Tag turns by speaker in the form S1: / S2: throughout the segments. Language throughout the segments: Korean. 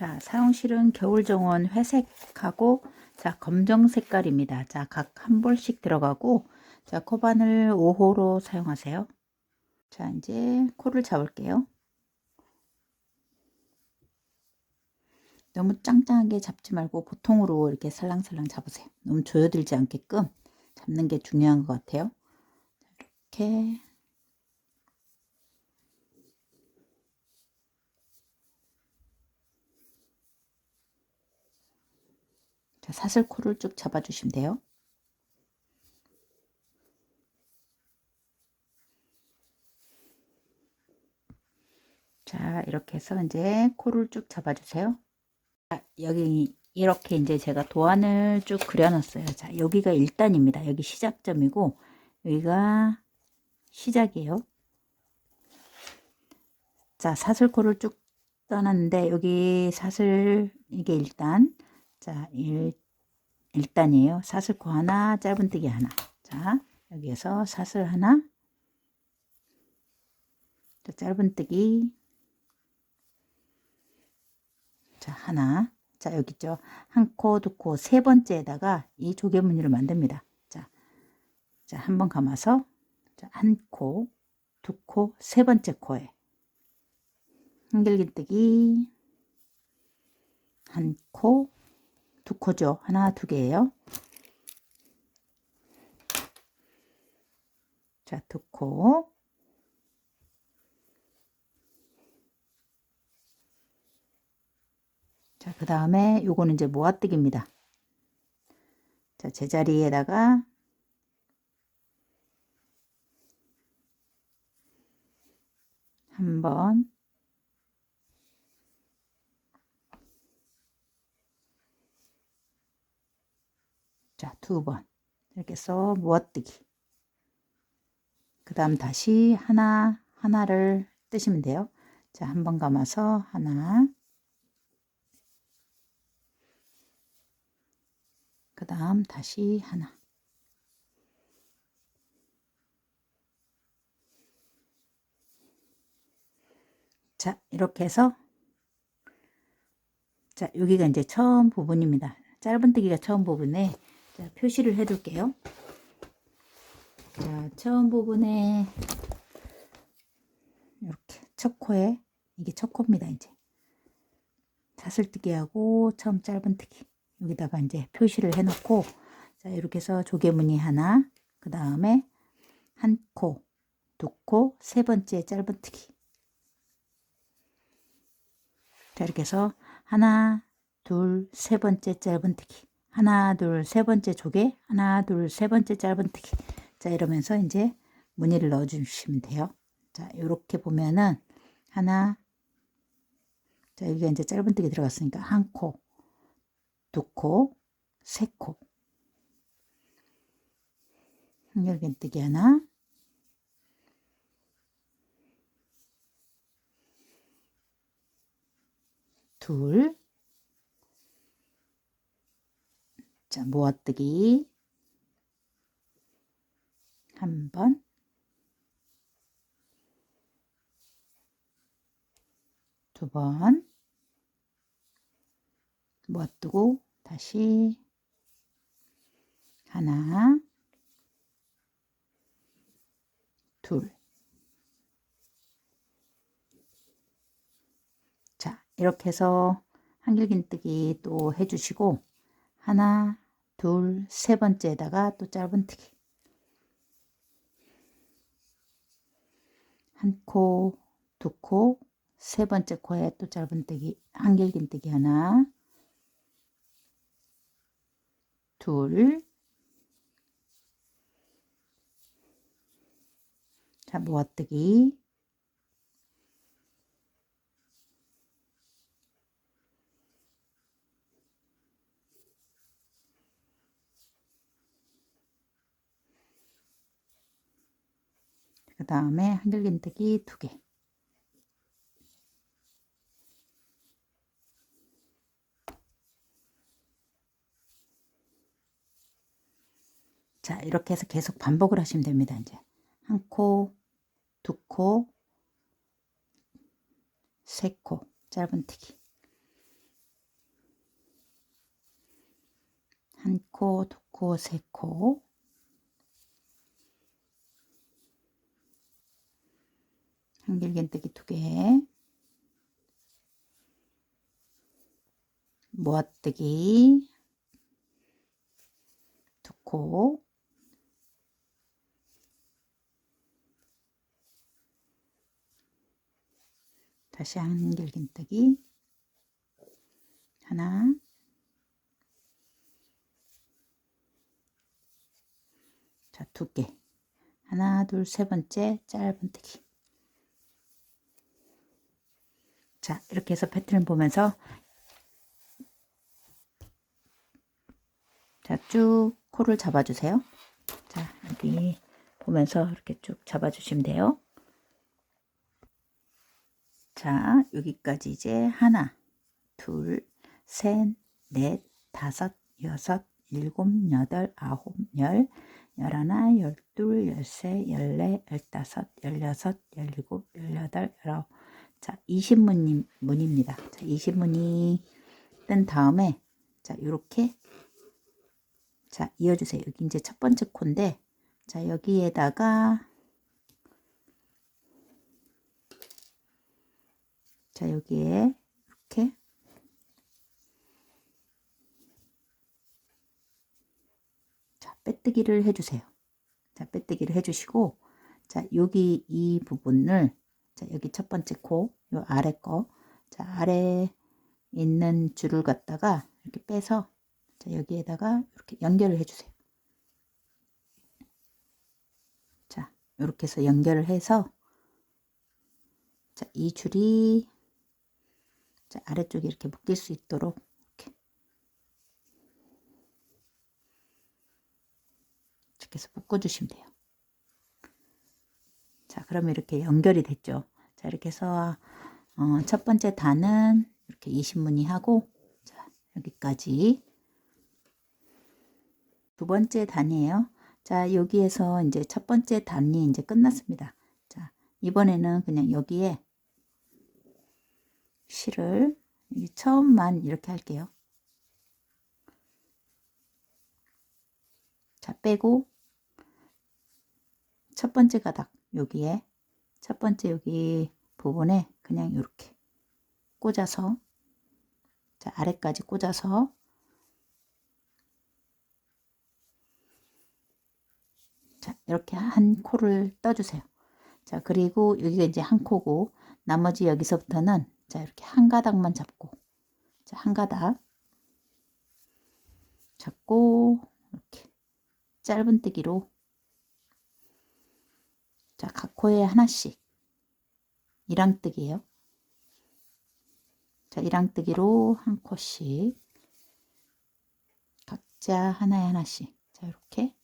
S1: 자, 사용실은 겨울 정원 회색하고 자, 검정 색깔입니다. 자, 각 한 볼씩 들어가고 자, 코바늘 5호로 사용하세요. 자, 이제 코를 잡을게요. 너무 짱짱하게 잡지 말고 보통으로 이렇게 살랑살랑 잡으세요. 너무 조여들지 않게끔 잡는 게 중요한 것 같아요. 이렇게 자, 사슬코를 쭉 잡아주시면 돼요. 자, 이렇게 해서 이제 코를 쭉 잡아주세요. 자, 여기 이렇게 이제 제가 도안을 쭉 그려놨어요. 자, 여기가 1단입니다. 여기 시작점이고 여기가 시작이에요. 자, 사슬코를 쭉 떠났는데 여기 사슬 이게 1단. 자, 1단이에요. 사슬코 하나, 짧은뜨기 하나. 자, 여기에서 사슬 하나, 자, 짧은뜨기 자, 하나. 자, 여기 있죠. 한 코, 두 코, 세 번째에다가 이 조개무늬를 만듭니다. 자, 한 번 감아서 자, 한 코, 두 코, 세 번째 코에 한길기뜨기 한 코, 두 코죠. 하나, 두 개예요. 자, 두 코. 자, 그 다음에 요거는 이제 모아뜨기입니다. 자, 제자리에다가 한 번, 자, 두 번. 이렇게 해서 모아뜨기. 그 다음 다시 하나를 뜨시면 돼요. 자, 한 번 감아서 하나, 그 다음 다시 하나. 자, 이렇게 해서 자, 여기가 이제 처음 부분입니다. 짧은뜨기가 처음 부분에 자, 표시를 해 둘게요. 자, 처음 부분에 이렇게 첫 코에 이게 첫 코입니다. 이제 사슬뜨기하고 처음 짧은뜨기 여기다가 이제 표시를 해 놓고 자, 이렇게 해서 조개무늬 하나, 그 다음에 한 코, 두 코, 세 번째 짧은뜨기. 자, 이렇게 해서 하나, 둘, 세 번째 짧은뜨기. 하나, 둘, 세 번째 조개. 하나, 둘, 세 번째 짧은뜨기. 자, 이러면서 이제 무늬를 넣어 주시면 돼요. 자, 이렇게 보면은 하나, 자, 여기가 이제 짧은뜨기 들어갔으니까 한 코, 두 코, 세 코. 한결긴뜨기 하나, 둘, 자, 모아뜨기 한 번, 두 번, 모아뜨고 다시 하나, 둘. 자, 이렇게 해서 한길긴뜨기 또 해주시고 하나, 둘, 세 번째에다가 또 짧은뜨기 한 코, 두 코, 세 번째 코에 또 짧은뜨기 한길긴뜨기 하나, 둘, 자, 모아뜨기 그 다음에 한길긴뜨기 두 개. 자, 이렇게 해서 계속 반복을 하시면 됩니다. 이제 한 코, 두 코, 세 코, 짧은뜨기. 한 코, 두 코, 세 코. 한길긴뜨기 2개. 모아뜨기 2코. 다시 한길긴뜨기 하나. 자, 2개. 하나, 둘, 세 번째 짧은뜨기. 자, 이렇게 해서 패턴을 보면서 자, 쭉 코를 잡아주세요. 자, 여기 보면서 이렇게 쭉 잡아주시면 돼요. 자, 여기까지 이제 하나, 둘, 셋, 넷, 다섯, 여섯, 일곱, 여덟, 아홉, 열, 열하나, 열둘, 열세, 열네, 열다섯, 열여섯, 열일곱, 열여덟, 열아홉. 자, 20문입니다. 자, 20문이 뜬 다음에 자, 요렇게 자, 이어주세요. 여기 이제 첫 번째 코인데 자, 여기에다가 자, 여기에 이렇게 자, 빼뜨기를 해주세요. 자, 빼뜨기를 해주시고 자, 여기 이 부분을 자, 여기 첫 번째 코, 요 아래 거, 자, 아래 있는 줄을 갖다가 이렇게 빼서 자, 여기에다가 이렇게 연결을 해주세요. 자, 이렇게 해서 연결을 해서 자, 이 줄이 자, 아래쪽에 이렇게 묶일 수 있도록 이렇게 해서 묶어주시면 돼요. 자, 그러면 이렇게 연결이 됐죠. 자, 이렇게 해서 첫 번째 단은 이렇게 20무늬 하고 자, 여기까지 두 번째 단이에요. 자, 여기에서 이제 첫 번째 단이 이제 끝났습니다. 자, 이번에는 그냥 여기에 실을 처음만 이렇게 할게요. 자, 빼고 첫 번째 가닥 여기에 첫 번째 여기 부분에 그냥 이렇게 꽂아서 자, 아래까지 꽂아서 자, 이렇게 한 코를 떠주세요. 자, 그리고 여기가 이제 한 코고 나머지 여기서부터는 자, 이렇게 한 가닥만 잡고 자, 한 가닥 잡고 이렇게 짧은뜨기로 자, 각 코에 하나씩 이랑뜨기예요. 자, 이랑뜨기로 한 코씩 각자 하나에 하나씩 자, 이렇게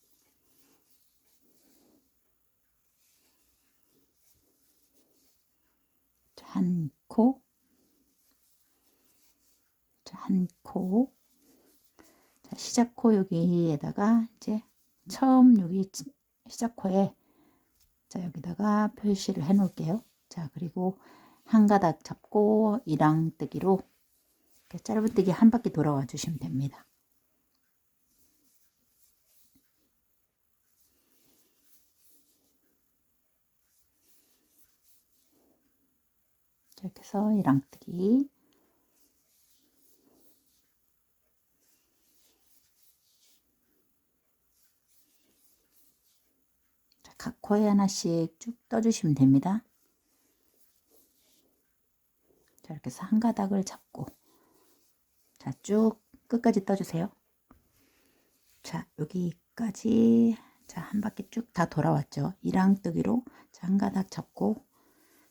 S1: 한 코, 한 코, 자, 시작코 여기에다가 이제 처음 여기 시작코에 자, 여기다가 표시를 해 놓을게요. 자, 그리고 한 가닥 잡고 이랑뜨기로 이렇게 짧은뜨기 한 바퀴 돌아와 주시면 됩니다. 이렇게 해서 이랑뜨기 각 코에 하나씩 쭉 떠주시면 됩니다. 자, 이렇게 해서 한 가닥을 잡고 자, 쭉 끝까지 떠주세요. 자, 여기까지 자, 한 바퀴 쭉 다 돌아왔죠. 이랑뜨기로 자, 한 가닥 잡고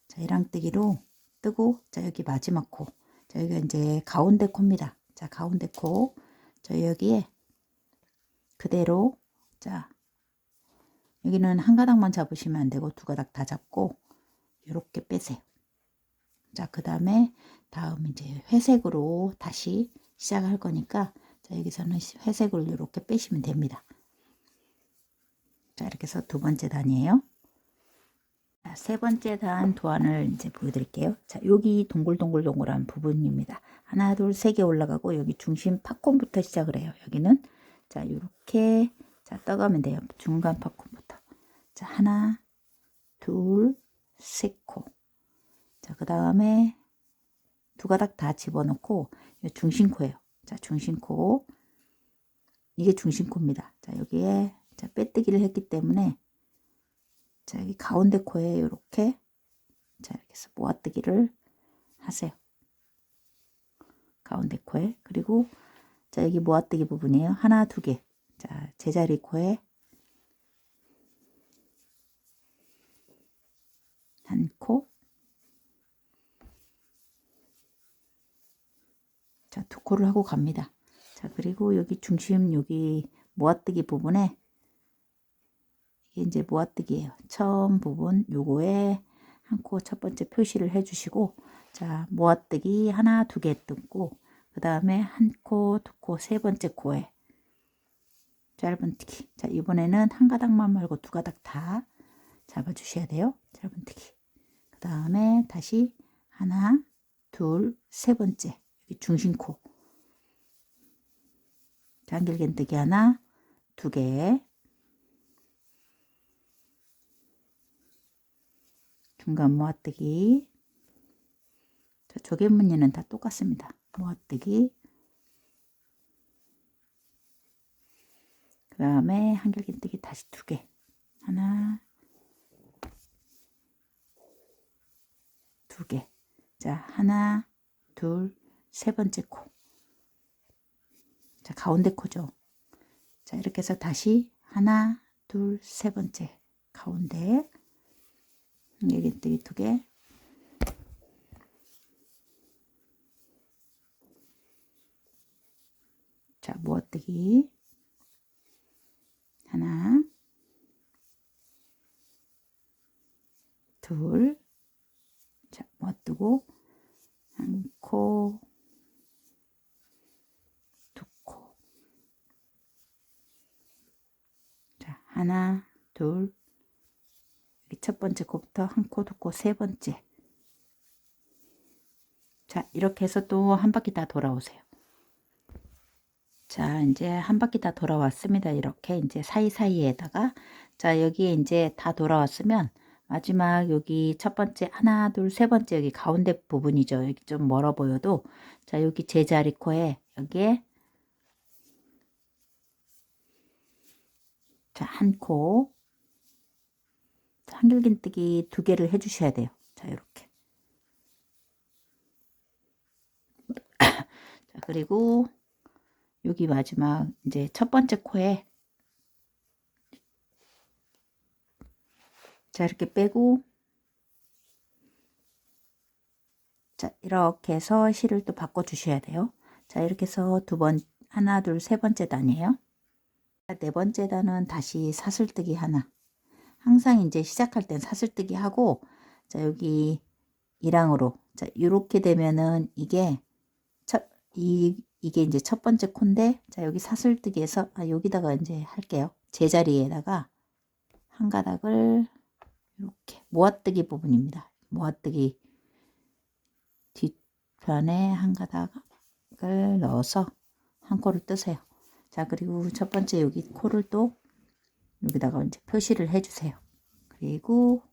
S1: 자, 이랑뜨기로 뜨고 자, 여기 마지막 코 자, 여기가 이제 가운데 코입니다. 자, 가운데 코 자, 여기에 그대로 자, 여기는 한 가닥만 잡으시면 안 되고 두 가닥 다 잡고 이렇게 빼세요. 자, 그 다음에 다음 이제 회색으로 다시 시작할 거니까 자, 여기서는 회색을 이렇게 빼시면 됩니다. 자, 이렇게 해서 두 번째 단이에요. 자, 세 번째 단 도안을 이제 보여드릴게요. 자, 여기 동글동글동글한 부분입니다. 하나, 둘, 세 개 올라가고 여기 중심 팝콘부터 시작을 해요. 여기는 자, 이렇게 자 떠가면 돼요. 중간 파콘부터. 자, 하나, 둘, 셋 코. 자, 그 다음에 두 가닥 다 집어넣고 중심코예요. 자, 중심코. 이게 중심코입니다. 자, 여기에 자 빼뜨기를 했기 때문에 자, 여기 가운데 코에 이렇게 자, 이렇게 해서 모아뜨기를 하세요. 가운데 코에. 그리고 자, 여기 모아뜨기 부분이에요. 하나, 두 개. 자, 제자리 코에 한 코. 자, 두 코를 하고 갑니다. 자, 그리고 여기 중심 여기 모아뜨기 부분에 이게 이제 모아뜨기예요. 처음 부분 요거에 한 코 첫 번째 표시를 해 주시고 자, 모아뜨기 하나, 두 개 뜯고 그 다음에 한 코, 두 코, 세 번째 코에 짧은뜨기. 자, 이번에는 한 가닥만 말고 두 가닥 다 잡아 주셔야 돼요. 짧은뜨기. 그 다음에 다시 하나, 둘, 세 번째 여기 중심코. 장길겐뜨기 하나, 두 개, 중간 모아뜨기. 자, 조개 무늬는 다 똑같습니다. 모아뜨기. 그 다음에 한길긴뜨기 다시 두 개. 하나, 두 개. 자, 하나, 둘, 세 번째 코. 자, 가운데 코죠. 자, 이렇게 해서 다시 하나, 둘, 세 번째 가운데 한길긴뜨기 두 개. 자, 모아뜨기 하나, 둘, 자, 모아뜨고 한 코, 두 코. 자, 하나, 둘, 여기 첫 번째 코부터 한 코, 두 코, 세 번째. 자, 이렇게 해서 또 한 바퀴 다 돌아오세요. 자, 이제 한 바퀴 다 돌아왔습니다. 이렇게 이제 사이사이에다가 자, 여기 이제 다 돌아왔으면 마지막 여기 첫 번째 하나, 둘, 세 번째 여기 가운데 부분이죠. 여기 좀 멀어 보여도 자, 여기 제자리 코에 여기에 자, 한 코. 한길긴뜨기 두 개를 해 주셔야 돼요. 자, 이렇게. 자, 그리고 여기 마지막 이제 첫 번째 코에 자, 이렇게 빼고 자, 이렇게 해서 실을 또 바꿔 주셔야 돼요. 자, 이렇게 해서 두 번 하나, 둘, 세 번째 단이에요. 네 번째 단은 다시 사슬뜨기 하나. 항상 이제 시작할 땐 사슬뜨기 하고 자, 여기 이랑으로 자, 이렇게 되면은 이게 이게 이제 첫 번째 콘데 자, 여기 사슬뜨기에서 여기다가 이제 할게요. 제자리에다가 한 가닥을 이렇게 모아뜨기 부분입니다. 모아뜨기 뒷편에 한 가닥을 넣어서 한 코를 뜨세요. 자, 그리고 첫 번째 여기 코를 또 여기다가 이제 표시를 해주세요. 그리고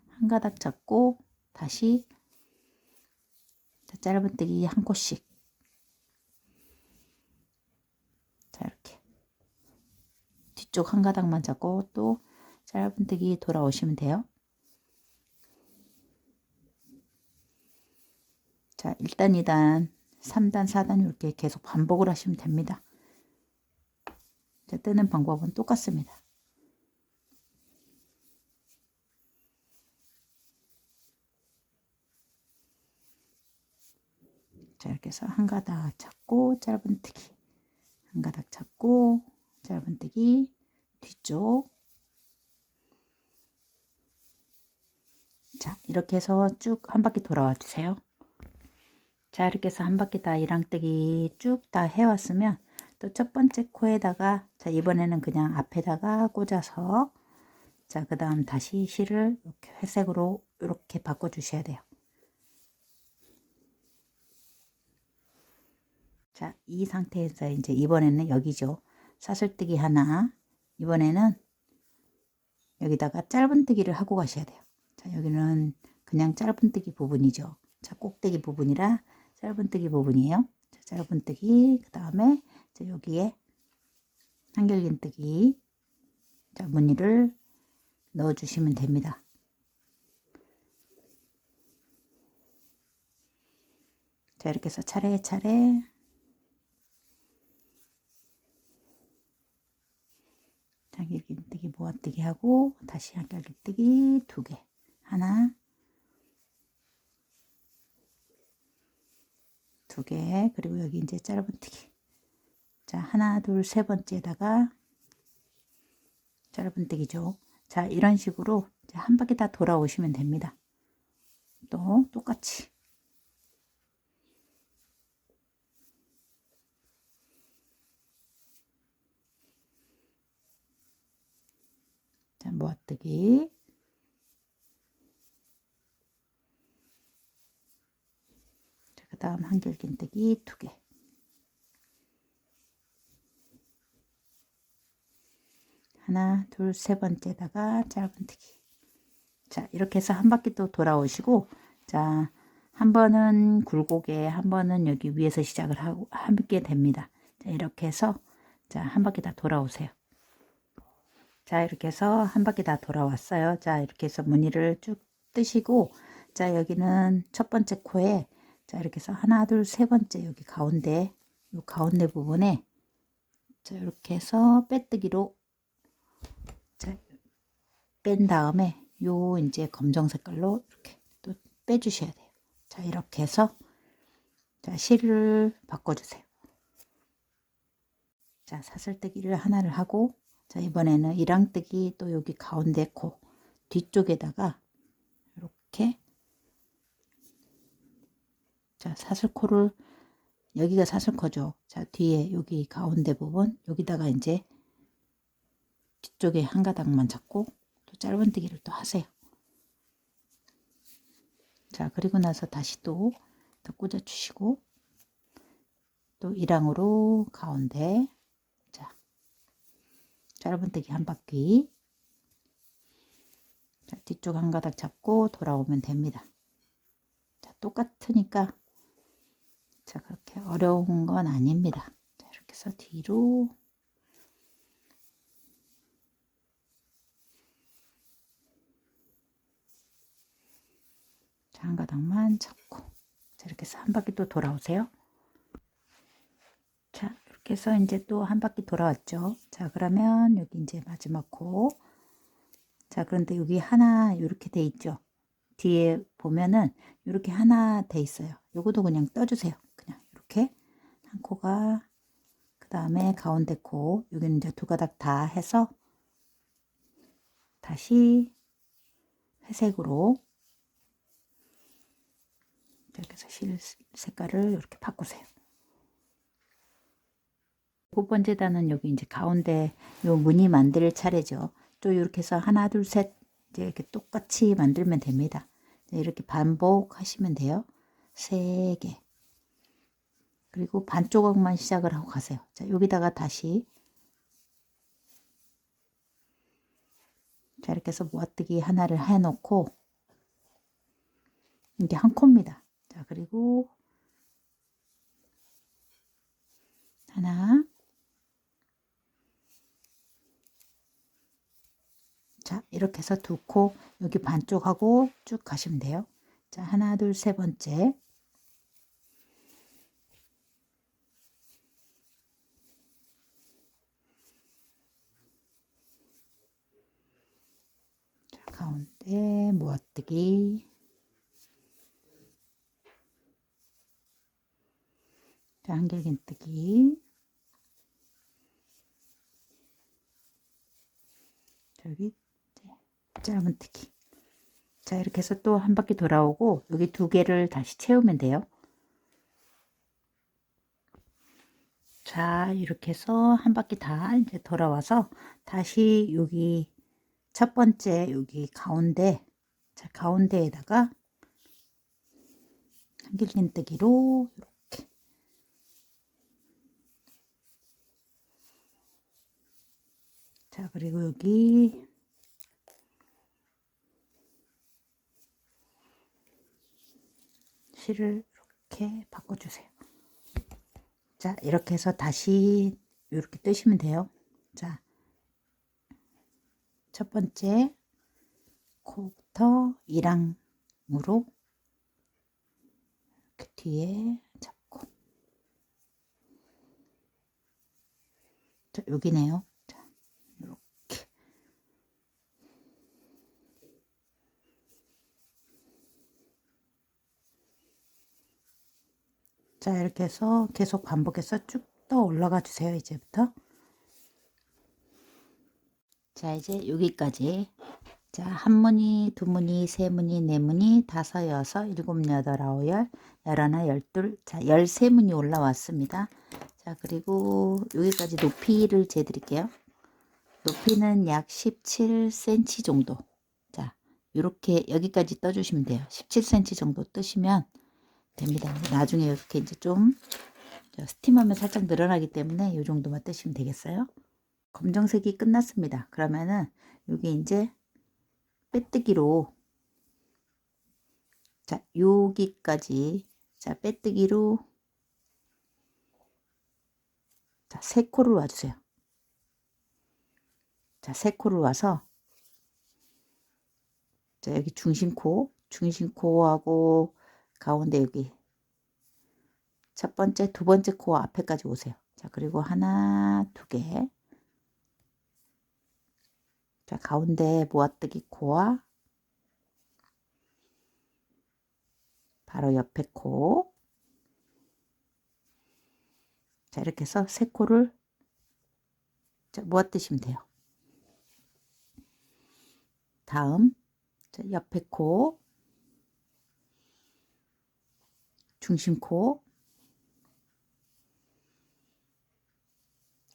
S1: 한 가닥 잡고 다시 짧은뜨기 한 코씩. 자, 이렇게 뒤쪽 한 가닥만 잡고 또 짧은뜨기 돌아오시면 돼요. 자, 1단, 2단, 3단, 4단 이렇게 계속 반복을 하시면 됩니다. 자, 뜨는 방법은 똑같습니다. 자, 이렇게 해서 한 가닥 잡고 짧은뜨기, 한 가닥 잡고 짧은뜨기, 뒤쪽. 자, 이렇게 해서 쭉 한 바퀴 돌아와 주세요. 자, 이렇게 해서 한 바퀴 다 이랑뜨기 쭉 다 해왔으면 또 첫 번째 코에다가 자, 이번에는 그냥 앞에다가 꽂아서 자, 그 다음 다시 실을 이렇게 회색으로 이렇게 바꿔 주셔야 돼요. 자, 이 상태에서 이제 이번에는 여기죠. 사슬뜨기 하나, 이번에는 여기다가 짧은뜨기를 하고 가셔야 돼요. 자, 여기는 그냥 짧은뜨기 부분이죠. 자, 꼭대기 부분이라 짧은뜨기 부분이에요. 자, 짧은뜨기, 그 다음에 여기에 한길긴뜨기, 자, 무늬를 넣어 주시면 됩니다. 자, 이렇게 해서 차례차례 한길긴뜨기 모아뜨기 하고 다시 한길긴뜨기 2개, 하나, 2개, 그리고 여기 이제 짧은뜨기. 자, 하나, 둘, 세 번째에다가 짧은뜨기죠. 자, 이런 식으로 이제 한 바퀴 다 돌아오시면 됩니다. 또 똑같이. 자, 모아뜨기. 자, 그 다음 한길긴뜨기 2개. 하나, 둘, 세 번째에다가 짧은뜨기. 자, 이렇게 해서 한 바퀴 또 돌아오시고, 자, 한 번은 굴곡에, 한 번은 여기 위에서 시작을 하게 됩니다. 자, 이렇게 해서, 자, 한 바퀴 다 돌아오세요. 자, 이렇게 해서 한 바퀴 다 돌아왔어요. 자, 이렇게 해서 무늬를 쭉 뜨시고, 자, 여기는 첫 번째 코에, 자, 이렇게 해서 하나, 둘, 세 번째 여기 가운데, 요 가운데 부분에, 자, 이렇게 해서 빼뜨기로, 자, 뺀 다음에, 요 이제 검정 색깔로 이렇게 또 빼주셔야 돼요. 자, 이렇게 해서, 자, 실을 바꿔주세요. 자, 사슬뜨기를 하나를 하고, 자, 이번에는 이랑뜨기 또 여기 가운데 코 뒤쪽에다가 이렇게, 자, 사슬코를, 여기가 사슬코죠. 자, 뒤에 여기 가운데 부분 여기다가 이제 뒤쪽에 한 가닥만 잡고 또 짧은뜨기를 또 하세요. 자, 그리고 나서 다시 또 꽂아 주시고, 또 이랑으로 가운데, 자, 짧은뜨기 한 바퀴, 자, 뒤쪽 한 가닥 잡고 돌아오면 됩니다. 자, 똑같으니까, 자, 그렇게 어려운 건 아닙니다. 자, 이렇게 해서 뒤로, 자, 한 가닥만 잡고, 자, 이렇게 해서 한 바퀴 또 돌아오세요. 자, 이렇게 해서 이제 또 한 바퀴 돌아왔죠. 자, 그러면 여기 이제 마지막 코, 자, 그런데 여기 하나 이렇게 돼 있죠. 뒤에 보면은 이렇게 하나 돼 있어요. 요것도 그냥 떠주세요. 그냥 이렇게 한 코가, 그 다음에 가운데 코, 여기는 이제 두 가닥 다 해서 다시 회색으로 이렇게 해서 실 색깔을 이렇게 바꾸세요. 7번째 단은 여기 이제 가운데 요 무늬 만들 차례죠. 또 이렇게 해서 하나, 둘, 셋 이제 이렇게 똑같이 만들면 됩니다. 이렇게 반복하시면 돼요. 3개. 그리고 반조각만 시작을 하고 가세요. 자, 여기다가 다시, 자, 이렇게 해서 모아뜨기 하나를 해 놓고, 이게 한 코입니다. 자, 그리고 하나, 자, 이렇게 해서 2코 여기 반쪽하고 쭉 가시면 돼요. 자, 하나, 둘, 세 번째, 자, 가운데 모아뜨기, 자, 한길긴뜨기, 여기 짧은뜨기. 자, 이렇게 해서 또 한 바퀴 돌아오고 여기 2개를 다시 채우면 돼요. 자, 이렇게 해서 한 바퀴 다 이제 돌아와서 다시 여기 첫 번째 여기 가운데, 자, 가운데에다가 한길긴뜨기로 이렇게, 자, 그리고 여기 실을 이렇게 바꿔주세요. 자, 이렇게 해서 다시 이렇게 뜨시면 돼요. 자, 첫 번째 코부터 2랑으로 이렇게 뒤에 잡고, 자, 여기네요. 자, 이렇게. 자, 이렇게 해서 계속 반복해서 쭉 떠 올라가 주세요. 이제부터. 자, 이제 여기까지. 자, 한 무늬, 두 무늬, 세 무늬, 네 무늬, 다섯, 여섯, 일곱, 여덟, 아홉, 열, 열하나, 열둘, 자, 13무늬 올라왔습니다. 자, 그리고 여기까지 높이를 재드릴게요. 높이는 약 17cm 정도. 자, 이렇게 여기까지 떠주시면 돼요. 17cm 정도 뜨시면 됩니다. 나중에 이렇게 이제 좀 스팀하면 살짝 늘어나기 때문에 이 정도만 뜨시면 되겠어요. 검정색이 끝났습니다. 그러면은 여기 이제 빼뜨기로, 자, 여기까지, 자, 빼뜨기로, 자, 세 코를 와주세요. 자, 세 코를 와서, 자, 여기 중심코하고 가운데 여기 첫 번째, 두 번째 코 앞에까지 오세요. 자, 그리고 하나, 두 개. 자, 가운데 모아뜨기 코와 바로 옆에 코. 자, 이렇게 해서 세 코를, 자, 모아뜨시면 돼요. 다음, 자, 옆에 코, 중심 코,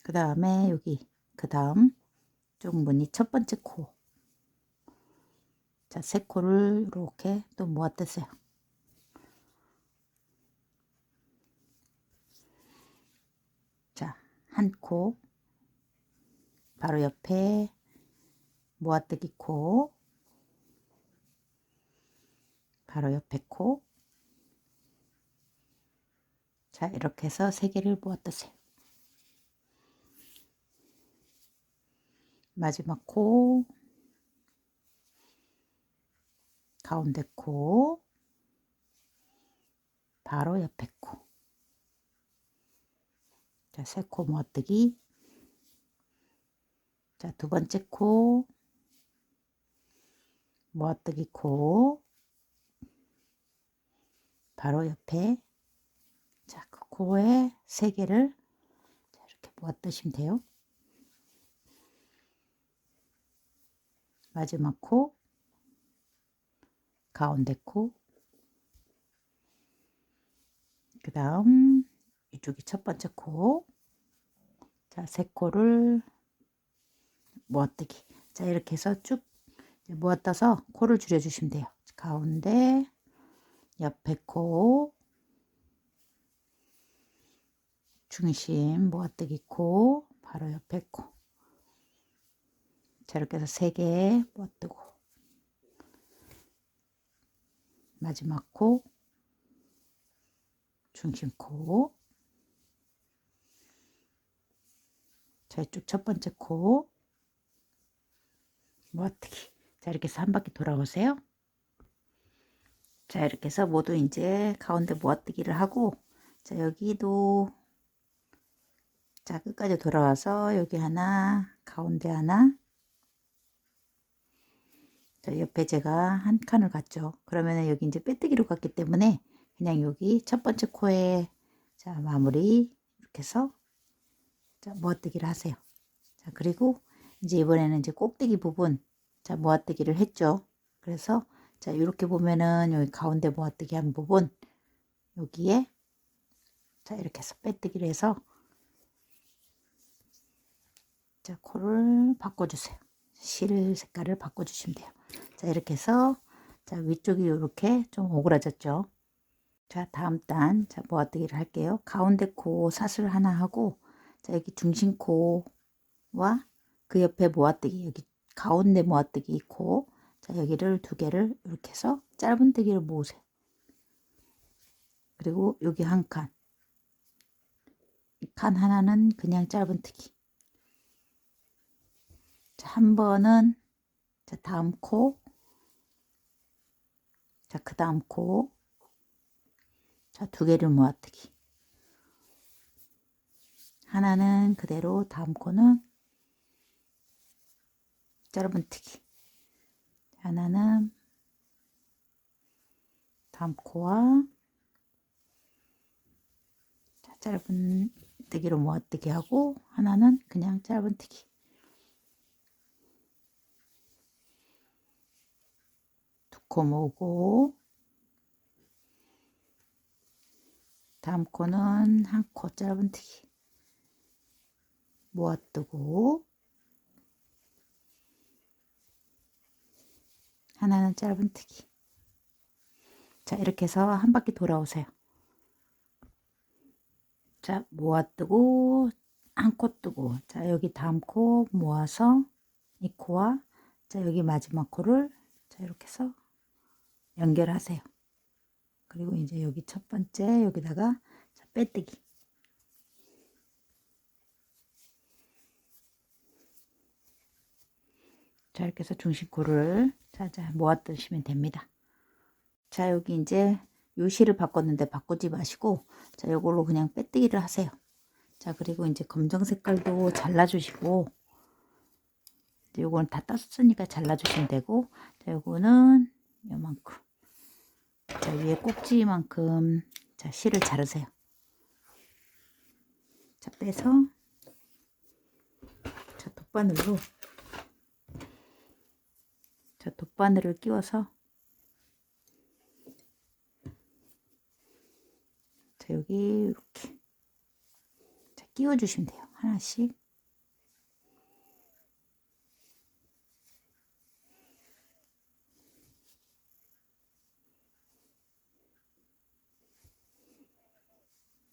S1: 그 다음에 여기, 그 다음 쪽 무늬 첫 번째 코. 자, 세 코를 이렇게 또 모아뜨세요. 자, 한 코, 바로 옆에 모아뜨기 코, 바로 옆에 코. 자, 이렇게 해서 세 개를 모아뜨세요. 마지막 코, 가운데 코, 바로 옆에 코. 자, 세 코 모아뜨기. 자, 두 번째 코, 모아뜨기 코, 바로 옆에, 자, 그 코에 세 개를, 자, 이렇게 모아뜨시면 돼요. 마지막 코, 가운데 코, 그 다음 이쪽이 첫 번째 코. 자, 세 코를 모아뜨기. 자, 이렇게 해서 쭉 모아떠서 코를 줄여주시면 돼요. 가운데, 옆에 코, 중심 모아뜨기 코, 바로 옆에 코. 자, 이렇게 해서 세 개 모아뜨고, 마지막 코, 중심 코. 자, 이쪽 첫 번째 코, 모아뜨기. 자, 이렇게 해서 한 바퀴 돌아오세요. 자, 이렇게 해서 모두 이제 가운데 모아뜨기를 하고, 자, 여기도, 자, 끝까지 돌아와서 여기 하나, 가운데 하나. 자, 옆에 제가 한 칸을 갔죠. 그러면 여기 이제 빼뜨기로 갔기 때문에 그냥 여기 첫 번째 코에, 자, 마무리 이렇게 해서, 자, 모아뜨기를 하세요. 자, 그리고 이제 이번에는 이제 꼭대기 부분, 자, 모아뜨기를 했죠. 그래서 자, 이렇게 보면은 여기 가운데 모아뜨기 한 부분, 여기에, 자, 이렇게 해서 빼뜨기를 해서, 자, 코를 바꿔주세요. 실 색깔을 바꿔주시면 돼요. 자, 이렇게 해서, 자, 위쪽이 이렇게 좀 오그라졌죠. 자, 다음 단, 자, 모아뜨기를 할게요. 가운데 코 사슬 하나 하고, 자, 여기 중심 코와 그 옆에 모아뜨기, 여기 가운데 모아뜨기 있고, 자, 여기를 두 개를 이렇게 해서 짧은뜨기를 모으세요. 그리고 여기 한 칸, 이 칸 하나는 그냥 짧은뜨기. 자, 한 번은, 자, 다음 코, 자, 그 다음 코, 자, 두 개를 모아뜨기. 하나는 그대로, 다음 코는 짧은뜨기. 하나는 다음 코와 짧은뜨기로 모아뜨기 하고, 하나는 그냥 짧은뜨기. 두 코 모으고, 다음 코는 한 코 짧은뜨기 모아뜨고, 하나는 짧은뜨기. 자, 이렇게 해서 한 바퀴 돌아오세요. 자, 모아뜨고, 한 코 뜨고, 자, 여기 다음 코 모아서 이 코와, 자, 여기 마지막 코를, 자, 이렇게 해서 연결하세요. 그리고 이제 여기 첫 번째 여기다가, 자, 빼뜨기. 자, 이렇게 해서 중심코를, 자, 모아뜨시면 됩니다. 자, 여기 이제 요 실을 바꿨는데 바꾸지 마시고, 자, 요걸로 그냥 빼뜨기를 하세요. 자, 그리고 이제 검정 색깔도 잘라주시고, 요거는 다 떴으니까 잘라주시면 되고, 자, 요거는 요만큼, 자, 위에 꼭지만큼, 자, 실을 자르세요. 자, 빼서, 자, 돗바늘로, 자, 돗바늘을 끼워서, 자, 여기 이렇게, 자, 끼워주시면 돼요. 하나씩.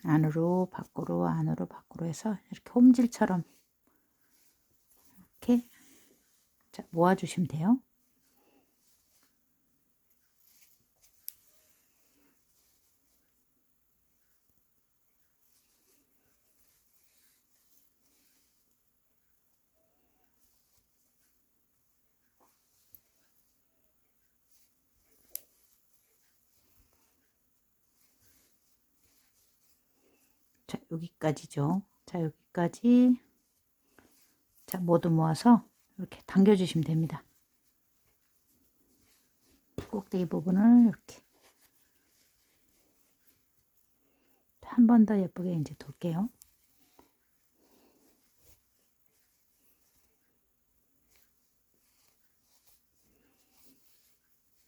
S1: 안으로 밖으로 안으로 밖으로 해서 이렇게 홈질처럼 이렇게, 자, 모아주시면 돼요. 자, 여기까지죠. 자, 여기까지, 자, 모두 모아서 이렇게 당겨주시면 됩니다. 꼭대기 부분을 이렇게 한 번 더 예쁘게 이제 돌게요.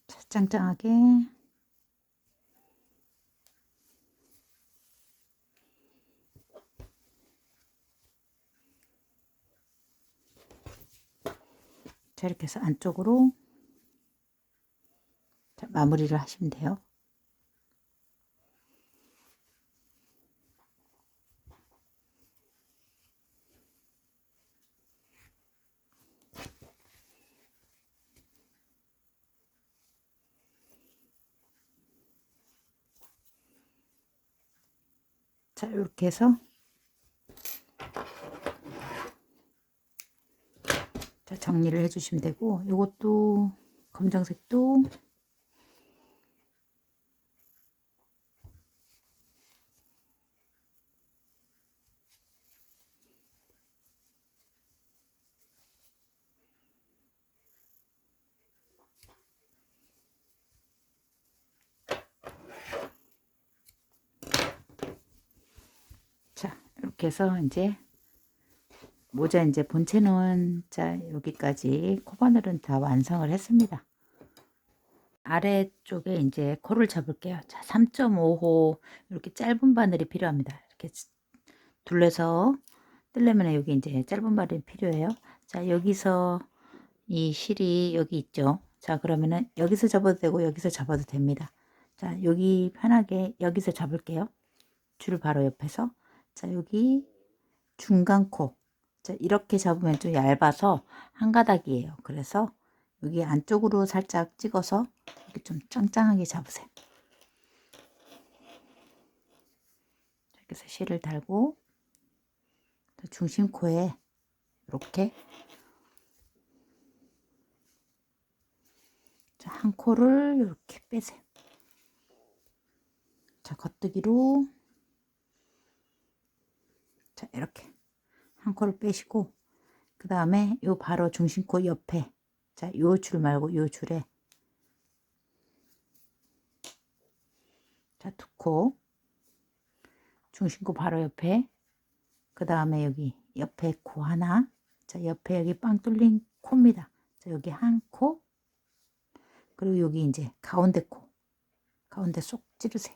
S1: 자, 짱짱하게. 자, 이렇게 해서 안쪽으로, 자, 마무리를 하시면 돼요. 자, 이렇게 해서, 자, 정리를 해주시면 되고, 이것도 검정색도, 자, 이렇게 해서 이제 모자 이제 본체는, 자, 여기까지 코바늘은 다 완성을 했습니다. 아래쪽에 이제 코를 잡을게요. 자, 3.5호 이렇게 짧은 바늘이 필요합니다. 이렇게 둘러서 뜰려면 여기 이제 짧은 바늘이 필요해요. 자, 여기서 이 실이 여기 있죠. 자, 그러면은 여기서 잡아도 되고 여기서 잡아도 됩니다. 자, 여기 편하게 여기서 잡을게요. 줄 바로 옆에서. 자, 여기 중간 코. 자, 이렇게 잡으면 좀 얇아서 한 가닥이에요. 그래서 여기 안쪽으로 살짝 찍어서 이렇게 좀 짱짱하게 잡으세요. 이렇게 해서 실을 달고 중심코에 이렇게 자, 한 코를 이렇게 빼세요. 자, 겉뜨기로 자, 이렇게 한 코를 빼시고 그 다음에 요 바로 중심코 옆에 자, 요 줄 말고 요 줄에 자, 두 코 중심코 바로 옆에 그 다음에 여기 옆에 코 하나 자, 옆에 여기 빵 뚫린 코입니다. 자, 여기 한 코 그리고 여기 이제 가운데 코 가운데 쏙 찌르세요.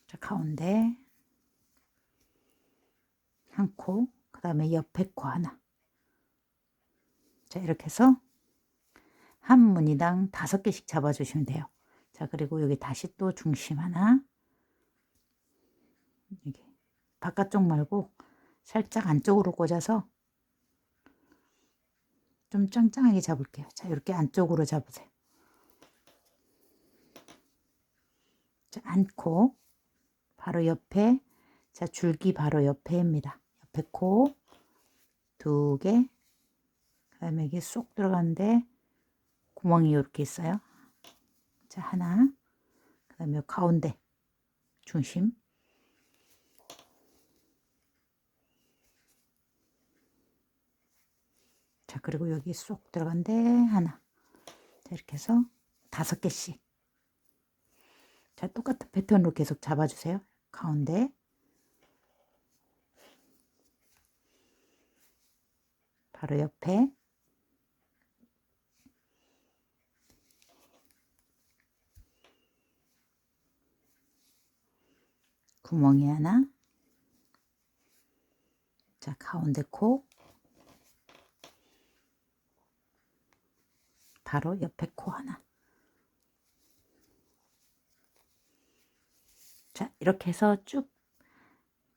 S1: 자, 가운데 한 코 그 다음에 옆에 코 하나 자, 이렇게 해서 한 무늬당 5개씩 잡아주시면 돼요. 자, 그리고 여기 다시 또 중심 하나 여기 바깥쪽 말고 살짝 안쪽으로 꽂아서 좀 짱짱하게 잡을게요. 자, 이렇게 안쪽으로 잡으세요. 자, 안고 바로 옆에 자, 줄기 바로 옆에입니다. 옆에 코 2개 그 다음에 이게 쏙 들어가는데 구멍이 이렇게 있어요. 자, 하나 그 다음에 가운데 중심 자, 그리고 여기 쏙 들어간데 하나 자, 이렇게 해서 5개씩 자, 똑같은 패턴으로 계속 잡아주세요. 가운데 바로 옆에 구멍이 하나 자, 가운데 코 바로 옆에 코 하나 자, 이렇게 해서 쭉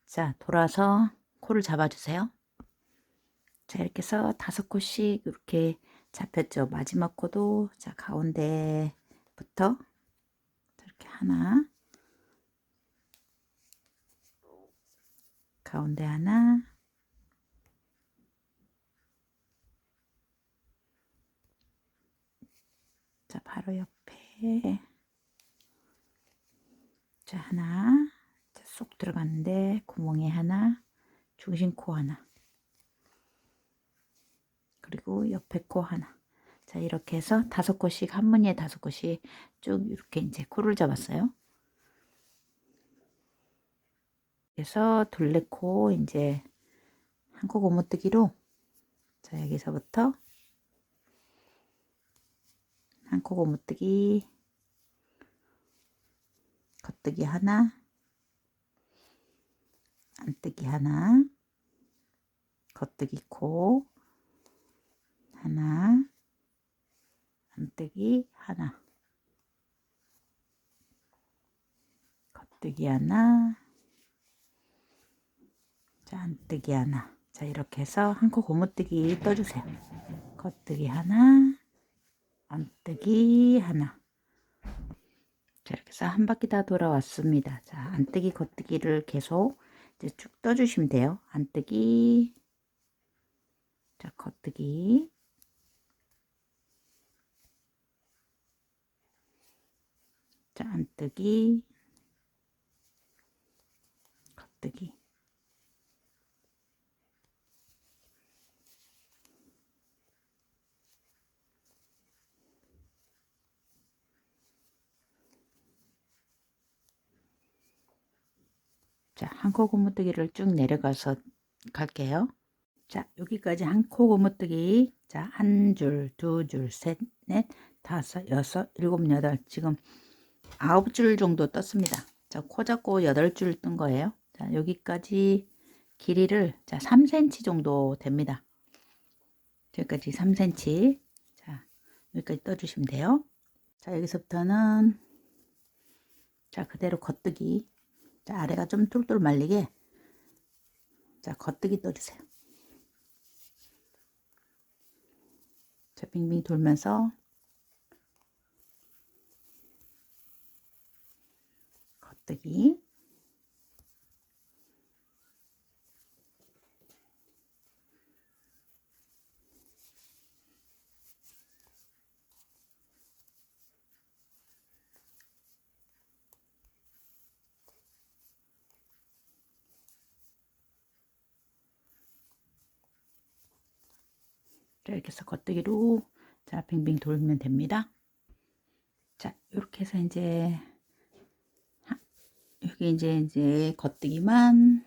S1: 자, 돌아서 코를 잡아주세요. 자, 이렇게 해서 5코씩 이렇게 잡혔죠. 마지막 코도 자, 가운데부터 이렇게 하나 가운데 하나 자, 바로 옆에 자, 하나 자, 쏙 들어갔는데 구멍에 하나 중심코 하나 그리고 옆에 코 하나 자, 이렇게 해서 5코씩 한 무늬에 5코씩 쭉 이렇게 이제 코를 잡았어요. 그래서 둘레코 이제 한 코 고무뜨기로 자, 여기서부터 한 코 고무뜨기 겉뜨기 하나 안뜨기 하나 겉뜨기 코 하나 안뜨기 하나 겉뜨기 하나 자, 안뜨기 하나 자, 이렇게 해서 한 코 고무뜨기 떠주세요. 겉뜨기 하나 안뜨기 하나 자, 이렇게 해서 한 바퀴 다 돌아왔습니다. 자, 안뜨기 겉뜨기를 계속 이제 쭉 떠주시면 돼요. 안뜨기 자, 겉뜨기 자, 안뜨기 겉뜨기 자, 한 코 고무뜨기를 쭉 내려가서 갈게요. 자, 여기까지 한 코 고무뜨기 자, 한 줄, 두 줄, 셋, 넷, 다섯, 여섯, 일곱, 여덟 지금 9줄 정도 떴습니다. 자, 코 잡고 8줄 뜬 거예요. 자, 여기까지 길이를 자, 3cm 정도 됩니다. 여기까지 3cm 자, 여기까지 떠주시면 돼요. 자, 여기서부터는 자, 그대로 겉뜨기 자, 아래가 좀 똘똘 말리게 자, 겉뜨기 떠주세요. 자, 빙빙 돌면서 겉뜨기. 자, 이렇게 해서 겉뜨기로 자, 빙빙 돌면 됩니다. 자, 이렇게 해서 이제 여기 이제 겉뜨기만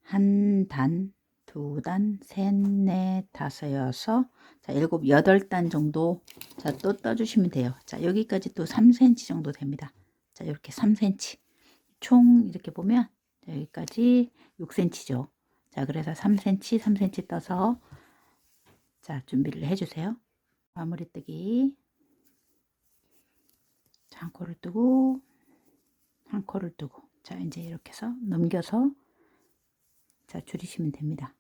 S1: 한 단, 두 단, 셋, 넷, 다섯, 여섯, 자, 일곱, 여덟 단 정도 자, 또 떠주시면 돼요. 자, 여기까지 또 3cm 정도 됩니다. 자, 이렇게 3cm. 총 이렇게 보면 자, 여기까지 6cm죠. 자, 그래서 3cm, 3cm 떠서 자, 준비를 해주세요. 마무리 뜨기. 자, 한 코를 뜨고 한 코를 뜨고 자, 이제 이렇게 해서 넘겨서 자, 줄이시면 됩니다.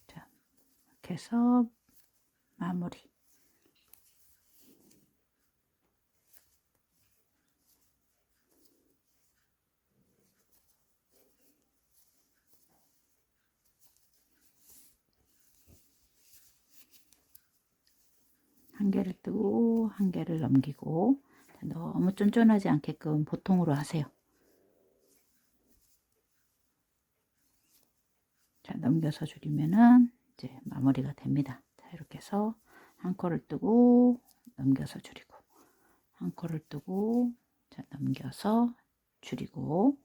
S1: 자, 이렇게 해서 마무리. 한 개를 뜨고 한 개를 넘기고 너무 쫀쫀하지 않게끔 보통으로 하세요. 자, 넘겨서 줄이면은 이제 마무리가 됩니다. 자, 이렇게 해서 한 코를 뜨고 넘겨서 줄이고 한 코를 뜨고 자, 넘겨서 줄이고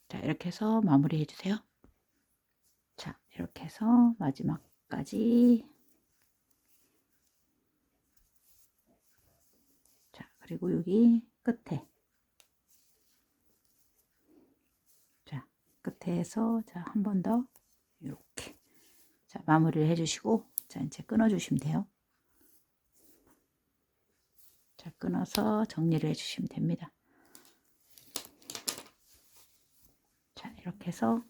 S1: 자, 이렇게 해서 마무리 해주세요. 자, 이렇게 해서 마지막까지 자, 그리고 여기 끝에 자, 끝에서 자, 한 번 더 이렇게 자, 마무리를 해주시고 자, 이제 끊어주시면 돼요. 자, 끊어서 정리를 해주시면 됩니다. 자, 이렇게 해서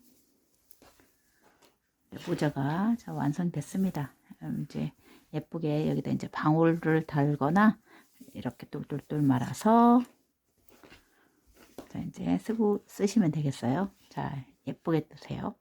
S1: 모자가 자, 완성됐습니다. 이제 예쁘게 여기다 이제 방울을 달거나 이렇게 똘똘똘 말아서 자, 이제 쓰시면 되겠어요. 자, 예쁘게 뜨세요.